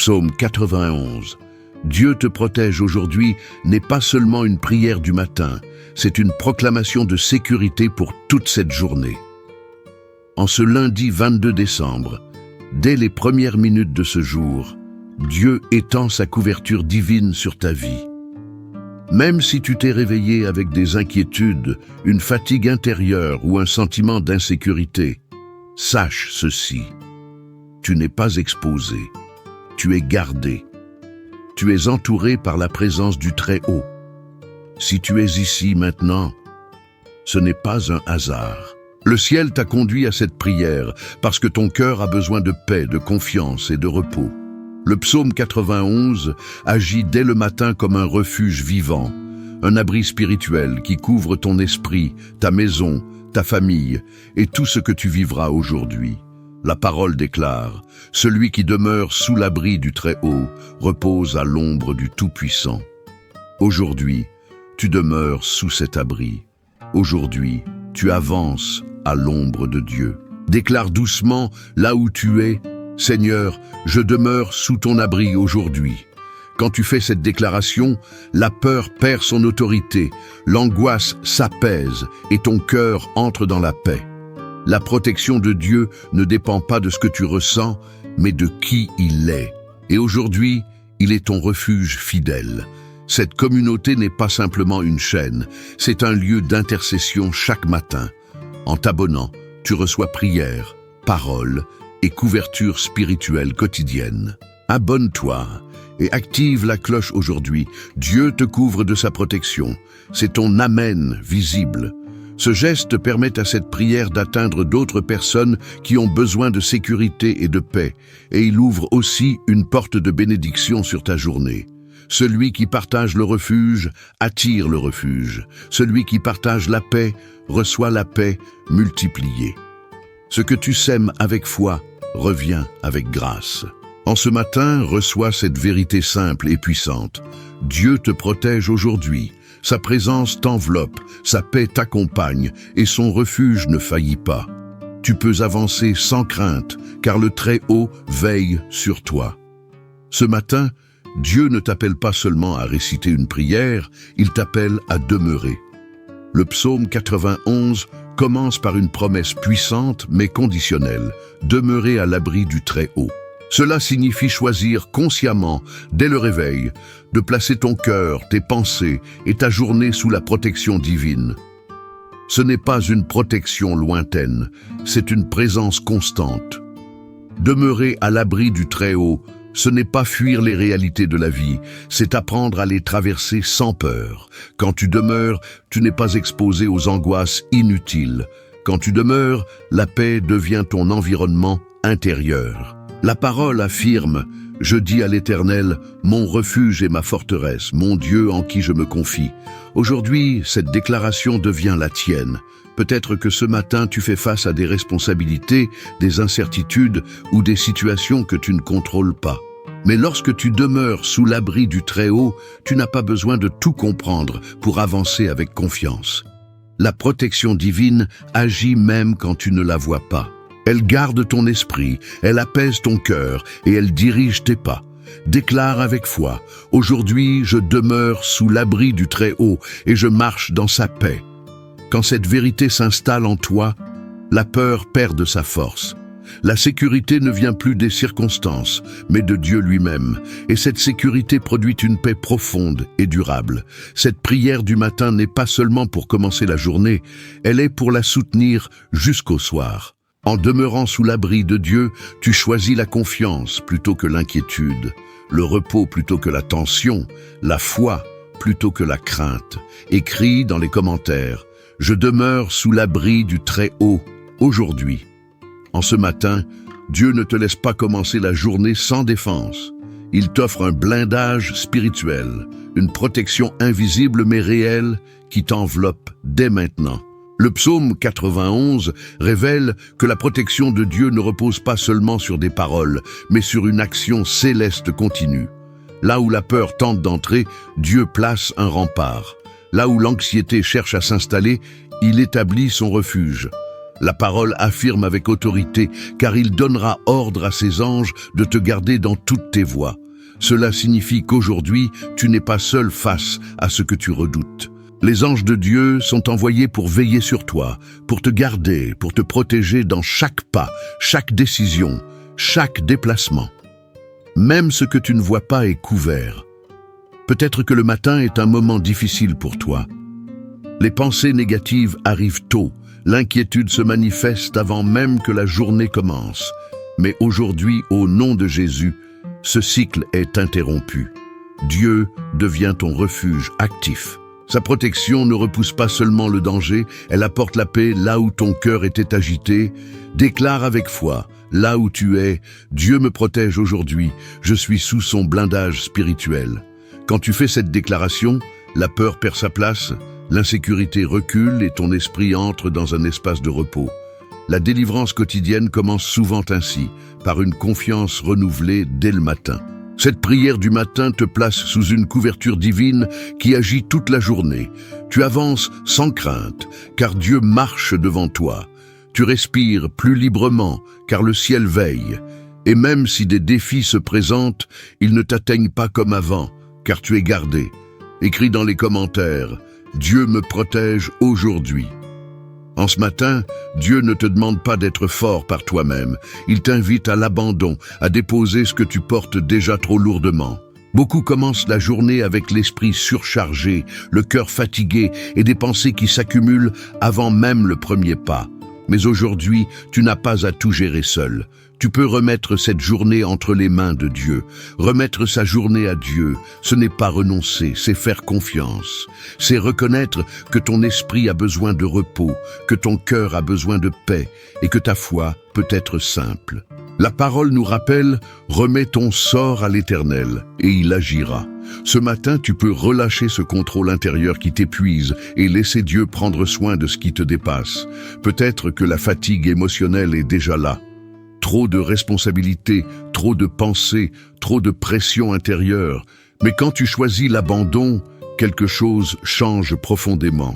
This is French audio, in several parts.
Psaume 91. Dieu te protège aujourd'hui n'est pas seulement une prière du matin, c'est une proclamation de sécurité pour toute cette journée. En ce lundi 22 décembre, dès les premières minutes de ce jour, Dieu étend sa couverture divine sur ta vie. Même si tu t'es réveillé avec des inquiétudes, une fatigue intérieure ou un sentiment d'insécurité, sache ceci. Tu n'es pas exposé, tu es gardé. Tu es entouré par la présence du Très-Haut. Si tu es ici maintenant, ce n'est pas un hasard. Le ciel t'a conduit à cette prière parce que ton cœur a besoin de paix, de confiance et de repos. Le psaume 91 agit dès le matin comme un refuge vivant, un abri spirituel qui couvre ton esprit, ta maison, ta famille et tout ce que tu vivras aujourd'hui. La parole déclare, « Celui qui demeure sous l'abri du Très-Haut repose à l'ombre du Tout-Puissant. » Aujourd'hui, tu demeures sous cet abri. Aujourd'hui, tu avances à l'ombre de Dieu. Déclare doucement là où tu es, « Seigneur, je demeure sous ton abri aujourd'hui. » Quand tu fais cette déclaration, la peur perd son autorité, l'angoisse s'apaise et ton cœur entre dans la paix. La protection de Dieu ne dépend pas de ce que tu ressens, mais de qui il est. Et aujourd'hui, il est ton refuge fidèle. Cette communauté n'est pas simplement une chaîne, c'est un lieu d'intercession chaque matin. En t'abonnant, tu reçois prières, paroles et couverture spirituelle quotidienne. Abonne-toi et active la cloche aujourd'hui. Dieu te couvre de sa protection. C'est ton Amen visible. Ce geste permet à cette prière d'atteindre d'autres personnes qui ont besoin de sécurité et de paix, et il ouvre aussi une porte de bénédiction sur ta journée. Celui qui partage le refuge attire le refuge. Celui qui partage la paix reçoit la paix multipliée. Ce que tu sèmes avec foi revient avec grâce. En ce matin, reçois cette vérité simple et puissante. Dieu te protège aujourd'hui. Sa présence t'enveloppe, sa paix t'accompagne et son refuge ne faillit pas. Tu peux avancer sans crainte, car le Très-Haut veille sur toi. Ce matin, Dieu ne t'appelle pas seulement à réciter une prière, il t'appelle à demeurer. Le psaume 91 commence par une promesse puissante mais conditionnelle, demeurer à l'abri du Très-Haut. Cela signifie choisir consciemment, dès le réveil, de placer ton cœur, tes pensées et ta journée sous la protection divine. Ce n'est pas une protection lointaine, c'est une présence constante. Demeurer à l'abri du Très-Haut, ce n'est pas fuir les réalités de la vie, c'est apprendre à les traverser sans peur. Quand tu demeures, tu n'es pas exposé aux angoisses inutiles. Quand tu demeures, la paix devient ton environnement intérieur. La parole affirme, « Je dis à l'Éternel, mon refuge et ma forteresse, mon Dieu en qui je me confie. » Aujourd'hui, cette déclaration devient la tienne. Peut-être que ce matin, tu fais face à des responsabilités, des incertitudes ou des situations que tu ne contrôles pas. Mais lorsque tu demeures sous l'abri du Très-Haut, tu n'as pas besoin de tout comprendre pour avancer avec confiance. La protection divine agit même quand tu ne la vois pas. Elle garde ton esprit, elle apaise ton cœur et elle dirige tes pas. Déclare avec foi, « Aujourd'hui, je demeure sous l'abri du Très-Haut et je marche dans sa paix. » Quand cette vérité s'installe en toi, la peur perd de sa force. La sécurité ne vient plus des circonstances, mais de Dieu lui-même. Et cette sécurité produit une paix profonde et durable. Cette prière du matin n'est pas seulement pour commencer la journée, elle est pour la soutenir jusqu'au soir. En demeurant sous l'abri de Dieu, tu choisis la confiance plutôt que l'inquiétude, le repos plutôt que la tension, la foi plutôt que la crainte. Écris dans les commentaires, « Je demeure sous l'abri du Très-Haut aujourd'hui. » En ce matin, Dieu ne te laisse pas commencer la journée sans défense. Il t'offre un blindage spirituel, une protection invisible mais réelle qui t'enveloppe dès maintenant. Le psaume 91 révèle que la protection de Dieu ne repose pas seulement sur des paroles, mais sur une action céleste continue. Là où la peur tente d'entrer, Dieu place un rempart. Là où l'anxiété cherche à s'installer, il établit son refuge. La parole affirme avec autorité, car il donnera ordre à ses anges de te garder dans toutes tes voies. Cela signifie qu'aujourd'hui, tu n'es pas seul face à ce que tu redoutes. Les anges de Dieu sont envoyés pour veiller sur toi, pour te garder, pour te protéger dans chaque pas, chaque décision, chaque déplacement. Même ce que tu ne vois pas est couvert. Peut-être que le matin est un moment difficile pour toi. Les pensées négatives arrivent tôt, l'inquiétude se manifeste avant même que la journée commence. Mais aujourd'hui, au nom de Jésus, ce cycle est interrompu. Dieu devient ton refuge actif. Sa protection ne repousse pas seulement le danger, elle apporte la paix là où ton cœur était agité. Déclare avec foi, là où tu es, Dieu me protège aujourd'hui, je suis sous son blindage spirituel. Quand tu fais cette déclaration, la peur perd sa place, l'insécurité recule et ton esprit entre dans un espace de repos. La délivrance quotidienne commence souvent ainsi, par une confiance renouvelée dès le matin. Cette prière du matin te place sous une couverture divine qui agit toute la journée. Tu avances sans crainte, car Dieu marche devant toi. Tu respires plus librement, car le ciel veille. Et même si des défis se présentent, ils ne t'atteignent pas comme avant, car tu es gardé. Écris dans les commentaires, « Dieu me protège aujourd'hui ». En ce matin, Dieu ne te demande pas d'être fort par toi-même. Il t'invite à l'abandon, à déposer ce que tu portes déjà trop lourdement. Beaucoup commencent la journée avec l'esprit surchargé, le cœur fatigué et des pensées qui s'accumulent avant même le premier pas. Mais aujourd'hui, tu n'as pas à tout gérer seul. Tu peux remettre cette journée entre les mains de Dieu. Remettre sa journée à Dieu, ce n'est pas renoncer, c'est faire confiance. C'est reconnaître que ton esprit a besoin de repos, que ton cœur a besoin de paix et que ta foi peut être simple. La parole nous rappelle « Remets ton sort à l'Éternel et il agira ». Ce matin, tu peux relâcher ce contrôle intérieur qui t'épuise et laisser Dieu prendre soin de ce qui te dépasse. Peut-être que la fatigue émotionnelle est déjà là. Trop de responsabilités, trop de pensées, trop de pression intérieure. Mais quand tu choisis l'abandon, quelque chose change profondément.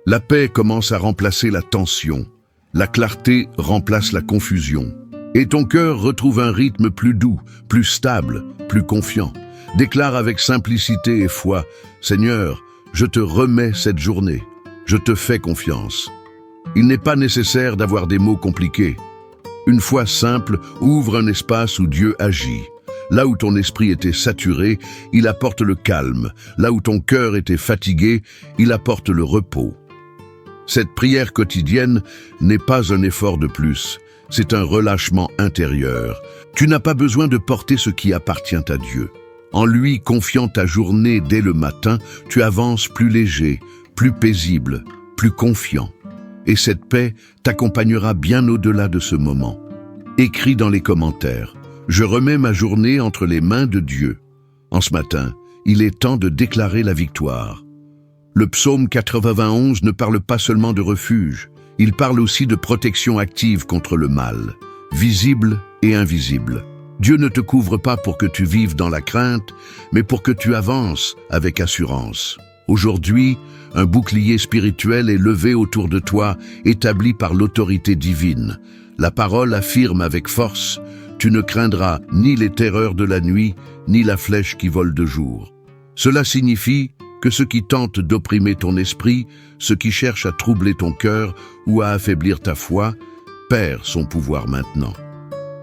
La paix commence à remplacer la tension. La clarté remplace la confusion. Et ton cœur retrouve un rythme plus doux, plus stable, plus confiant. Déclare avec simplicité et foi, « Seigneur, je te remets cette journée. Je te fais confiance. » Il n'est pas nécessaire d'avoir des mots compliqués. Une foi simple ouvre un espace où Dieu agit. Là où ton esprit était saturé, il apporte le calme. Là où ton cœur était fatigué, il apporte le repos. Cette prière quotidienne n'est pas un effort de plus, c'est un relâchement intérieur. Tu n'as pas besoin de porter ce qui appartient à Dieu. En lui confiant ta journée dès le matin, tu avances plus léger, plus paisible, plus confiant. Et cette paix t'accompagnera bien au-delà de ce moment. Écris dans les commentaires, « Je remets ma journée entre les mains de Dieu ». En ce matin, il est temps de déclarer la victoire. Le psaume 91 ne parle pas seulement de refuge, il parle aussi de protection active contre le mal, visible et invisible. Dieu ne te couvre pas pour que tu vives dans la crainte, mais pour que tu avances avec assurance. Aujourd'hui, un bouclier spirituel est levé autour de toi, établi par l'autorité divine. La parole affirme avec force, « Tu ne craindras ni les terreurs de la nuit, ni la flèche qui vole de jour. » Cela signifie que ce qui tente d'opprimer ton esprit, ce qui cherche à troubler ton cœur ou à affaiblir ta foi, perd son pouvoir maintenant.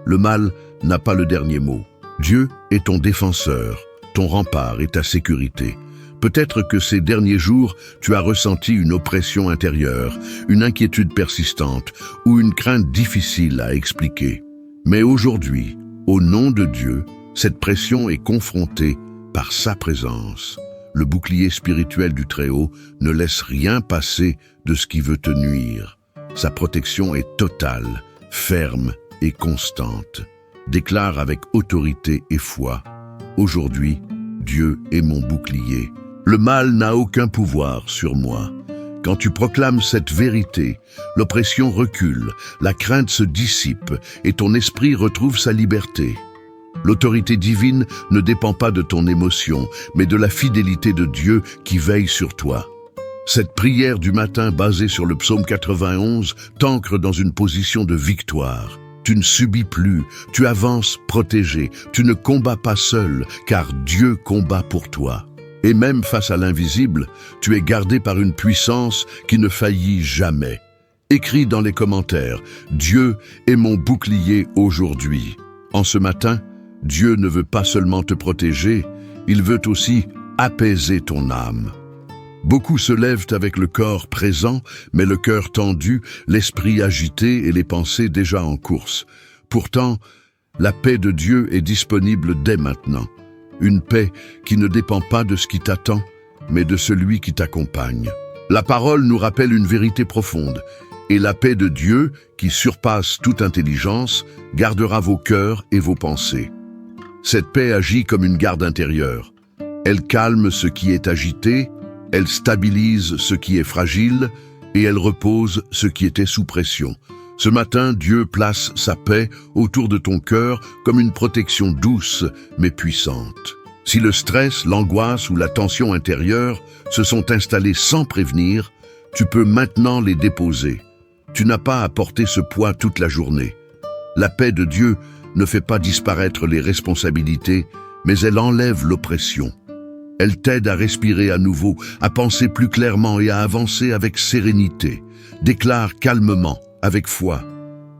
Le mal n'a pas le dernier mot. Dieu est ton défenseur, ton rempart et ta sécurité. Peut-être que ces derniers jours, tu as ressenti une oppression intérieure, une inquiétude persistante ou une crainte difficile à expliquer. Mais aujourd'hui, au nom de Dieu, cette pression est confrontée par sa présence. Le bouclier spirituel du Très-Haut ne laisse rien passer de ce qui veut te nuire. Sa protection est totale, ferme et constante. Déclare avec autorité et foi, « Aujourd'hui, Dieu est mon bouclier. Le mal n'a aucun pouvoir sur moi. » Quand tu proclames cette vérité, l'oppression recule, la crainte se dissipe et ton esprit retrouve sa liberté. L'autorité divine ne dépend pas de ton émotion, mais de la fidélité de Dieu qui veille sur toi. Cette prière du matin basée sur le psaume 91 t'ancre dans une position de victoire. Tu ne subis plus, tu avances protégé, tu ne combats pas seul, car Dieu combat pour toi. Et même face à l'invisible, tu es gardé par une puissance qui ne faillit jamais. Écris dans les commentaires, Dieu est mon bouclier aujourd'hui. En ce matin, Dieu ne veut pas seulement te protéger, il veut aussi apaiser ton âme. Beaucoup se lèvent avec le corps présent, mais le cœur tendu, l'esprit agité et les pensées déjà en course. Pourtant, la paix de Dieu est disponible dès maintenant. Une paix qui ne dépend pas de ce qui t'attend, mais de celui qui t'accompagne. La parole nous rappelle une vérité profonde. Et la paix de Dieu, qui surpasse toute intelligence, gardera vos cœurs et vos pensées. Cette paix agit comme une garde intérieure. Elle calme ce qui est agité, elle stabilise ce qui est fragile et elle repose ce qui était sous pression. Ce matin, Dieu place sa paix autour de ton cœur comme une protection douce mais puissante. Si le stress, l'angoisse ou la tension intérieure se sont installés sans prévenir, tu peux maintenant les déposer. Tu n'as pas à porter ce poids toute la journée. La paix de Dieu ne fait pas disparaître les responsabilités, mais elle enlève l'oppression. Elle t'aide à respirer à nouveau, à penser plus clairement et à avancer avec sérénité. Déclare calmement, avec foi.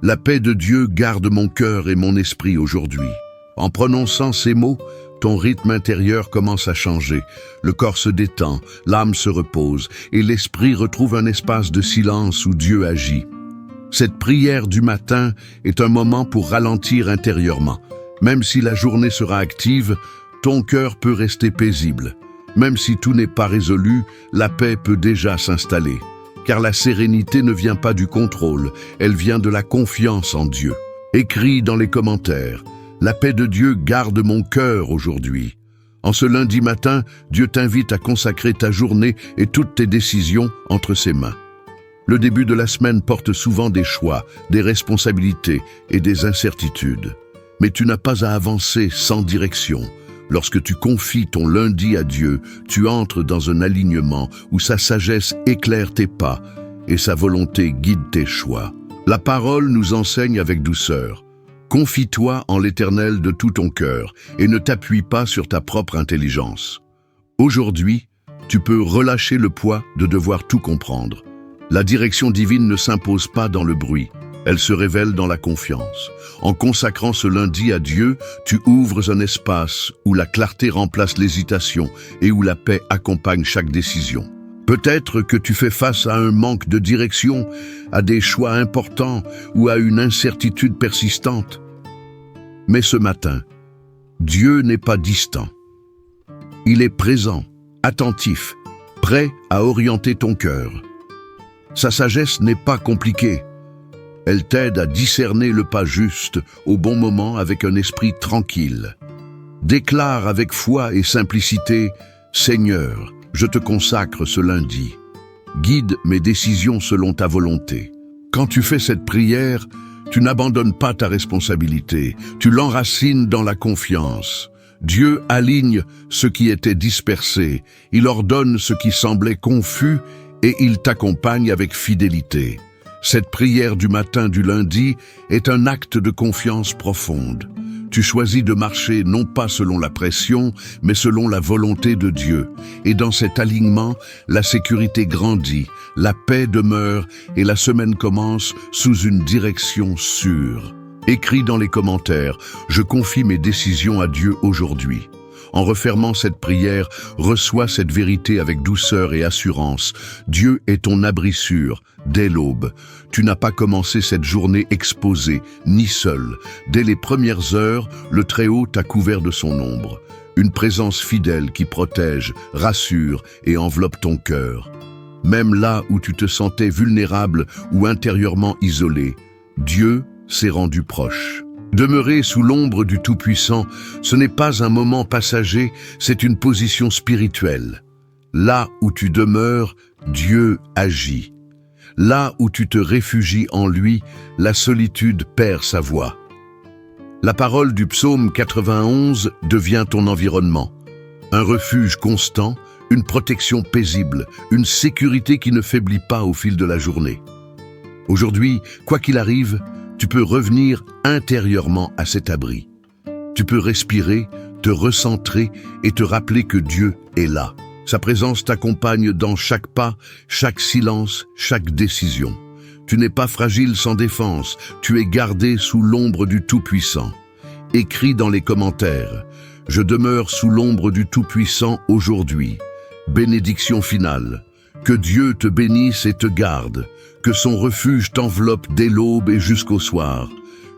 La paix de Dieu garde mon cœur et mon esprit aujourd'hui. En prononçant ces mots, ton rythme intérieur commence à changer. Le corps se détend, l'âme se repose et l'esprit retrouve un espace de silence où Dieu agit. Cette prière du matin est un moment pour ralentir intérieurement. Même si la journée sera active, ton cœur peut rester paisible. Même si tout n'est pas résolu, la paix peut déjà s'installer. Car la sérénité ne vient pas du contrôle, elle vient de la confiance en Dieu. Écris dans les commentaires, la paix de Dieu garde mon cœur aujourd'hui. En ce lundi matin, Dieu t'invite à consacrer ta journée et toutes tes décisions entre ses mains. Le début de la semaine porte souvent des choix, des responsabilités et des incertitudes. Mais tu n'as pas à avancer sans direction. Lorsque tu confies ton lundi à Dieu, tu entres dans un alignement où sa sagesse éclaire tes pas et sa volonté guide tes choix. La parole nous enseigne avec douceur. Confie-toi en l'Éternel de tout ton cœur et ne t'appuie pas sur ta propre intelligence. Aujourd'hui, tu peux relâcher le poids de devoir tout comprendre. La direction divine ne s'impose pas dans le bruit. Elle se révèle dans la confiance. En consacrant ce lundi à Dieu, tu ouvres un espace où la clarté remplace l'hésitation et où la paix accompagne chaque décision. Peut-être que tu fais face à un manque de direction, à des choix importants ou à une incertitude persistante. Mais ce matin, Dieu n'est pas distant. Il est présent, attentif, prêt à orienter ton cœur. Sa sagesse n'est pas compliquée. Elle t'aide à discerner le pas juste au bon moment avec un esprit tranquille. Déclare avec foi et simplicité, « Seigneur, je te consacre ce lundi. Guide mes décisions selon ta volonté. » Quand tu fais cette prière, tu n'abandonnes pas ta responsabilité, tu l'enracines dans la confiance. Dieu aligne ce qui était dispersé, il ordonne ce qui semblait confus et il t'accompagne avec fidélité. Cette prière du matin du lundi est un acte de confiance profonde. Tu choisis de marcher non pas selon la pression, mais selon la volonté de Dieu. Et dans cet alignement, la sécurité grandit, la paix demeure et la semaine commence sous une direction sûre. Écris dans les commentaires, je confie mes décisions à Dieu aujourd'hui. En refermant cette prière, reçois cette vérité avec douceur et assurance. Dieu est ton abri sûr, dès l'aube. Tu n'as pas commencé cette journée exposée, ni seul. Dès les premières heures, le Très-Haut t'a couvert de son ombre. Une présence fidèle qui protège, rassure et enveloppe ton cœur. Même là où tu te sentais vulnérable ou intérieurement isolé, Dieu s'est rendu proche. Demeurer sous l'ombre du Tout-Puissant, ce n'est pas un moment passager, c'est une position spirituelle. Là où tu demeures, Dieu agit. Là où tu te réfugies en lui, la solitude perd sa voix. La parole du psaume 91 devient ton environnement. Un refuge constant, une protection paisible, une sécurité qui ne faiblit pas au fil de la journée. Aujourd'hui, quoi qu'il arrive, tu peux revenir intérieurement à cet abri. Tu peux respirer, te recentrer et te rappeler que Dieu est là. Sa présence t'accompagne dans chaque pas, chaque silence, chaque décision. Tu n'es pas fragile sans défense, tu es gardé sous l'ombre du Tout-Puissant. Écris dans les commentaires « Je demeure sous l'ombre du Tout-Puissant aujourd'hui ». Bénédiction finale. Que Dieu te bénisse et te garde, que son refuge t'enveloppe dès l'aube et jusqu'au soir,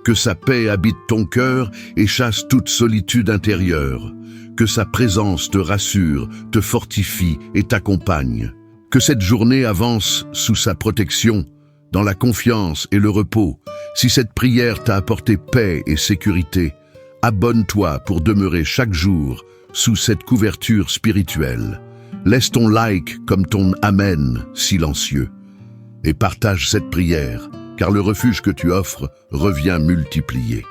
que sa paix habite ton cœur et chasse toute solitude intérieure, que sa présence te rassure, te fortifie et t'accompagne, que cette journée avance sous sa protection, dans la confiance et le repos. Si cette prière t'a apporté paix et sécurité, abonne-toi pour demeurer chaque jour sous cette couverture spirituelle. Laisse ton like comme ton Amen silencieux et partage cette prière, car le refuge que tu offres revient multiplié.